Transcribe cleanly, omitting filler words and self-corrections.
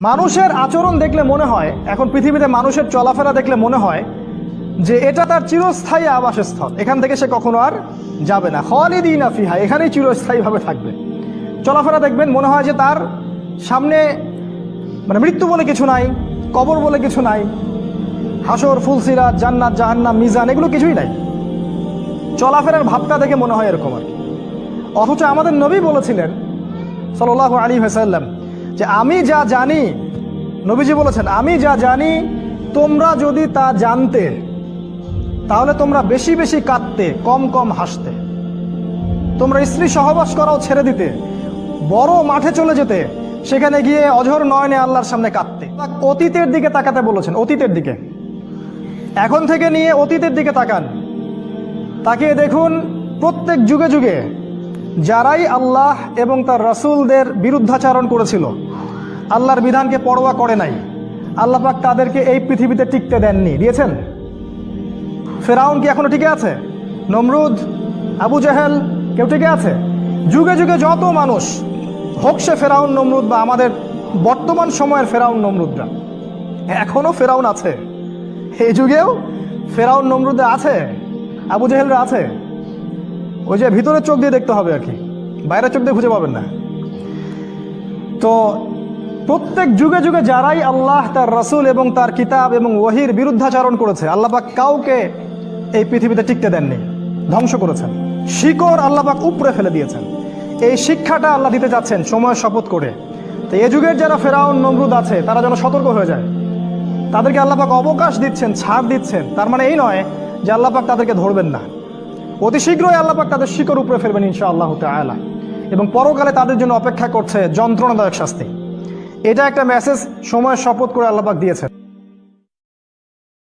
মানুষের আচরণ দেখলে মনে হয়, এখন পৃথিবীতে মানুষের চলাফেরা দেখলে মনে হয় যে এটা তার চিরস্থায়ী আবাসস্থল, এখান থেকে সে কখনো আর যাবে না। খালিদিনা ফিহা, এখানেই চিরস্থায়ীভাবে থাকবে। চলাফেরা দেখবেন মনে হয় যে তার সামনে মৃত্যু বলে কিছু নাই, কবর বলে কিছু নাই, হাসর, ফুলসিরাত, জান্নাত, জাহান্নাম, মিজান, এগুলো কিছুই নাই। চলাফেরার ভাবটা দেখে মনে হয় এরকম আর কি। অথচ আমাদের নবী বলেছিলেন সাল্লাল্লাহু আলাইহি ওয়াসাল্লাম যে আমি যা জানি, নবীজি বলেছেন আমি যা জানি তোমরা যদি তা জানতে তাহলে তোমরা বেশি বেশি কাঁদতে, কম কম হাসতে। তোমরা স্ত্রী সহবাস করাও ছেড়ে দিতে, বড় মাঠে চলে যেতে, সেখানে গিয়ে অঝর নয়নে আল্লাহর সামনে কাঁদতে। অতীতের দিকে তাকাতে বলেছেন, অতীতের দিকে। এখন থেকে নিয়ে অতীতের দিকে তাকান, তাকিয়ে দেখুন প্রত্যেক যুগে যুগে যারাই আল্লাহ এবং তার রাসূলদের বিরুদ্ধাচরণ করেছিল, আল্লাহর বিধানকে পরোয়া করে নাই, আল্লাহ পাক তাদেরকে এই পৃথিবীতে টিকতে দেননি। দিয়েছেন? ফেরাউন কি এখনো টিকে আছে? নমরুদ, আবু জাহেল, কেউ টিকে আছে? যুগে যুগে যত মানুষ হোক, সে ফেরাউন নমরুদ বা আমাদের বর্তমান সময়ের ফেরাউন নমরুদরা, এখনো ফেরাউন আছে। এই যুগেও ফেরাউন নমরুদরা আছে, আবু জাহেলরা আছে। ওই যে ভিতরের চোখ দিয়ে দেখতে হবে আর কি, বাইরের চোখ দিয়ে খুঁজে পাবেন না। তো প্রত্যেক যুগে যুগে যারাই আল্লাহ, তার রাসূল এবং তার কিতাব এবং ওহীর বিরুদ্ধাচরণ করেছে, আল্লাহ পাক কাউকে এই পৃথিবীতে টিকতে দেননি, ধ্বংস করেছেন। শিকড় আল্লাহ পাক উপড়ে ফেলে দিয়েছেন। এই শিক্ষাটা আল্লাহ দিতে যাচ্ছেন সময়ের শপথ করে। তো এ যুগের যারা ফেরাউন নমরুদ আছে তারা যেন সতর্ক হয়ে যায়। তাদেরকে আল্লাহ পাক অবকাশ দিচ্ছেন, ছাড় দিচ্ছেন। তার মানে এই নয় যে আল্লাহ পাক তাদেরকে ধরবেন না। অতি শীঘ্রই আল্লাহ পাক তাদের শিকড় উপরে ফেলবেন ইনশাআল্লাহ তাআলা, এবং পরকালে তাদের জন্য অপেক্ষা করছে যন্ত্রণাদায়ক শাস্তি। এটা একটা মেসেজ সময়ের শপথ করে আল্লাহ পাক দিয়েছেন।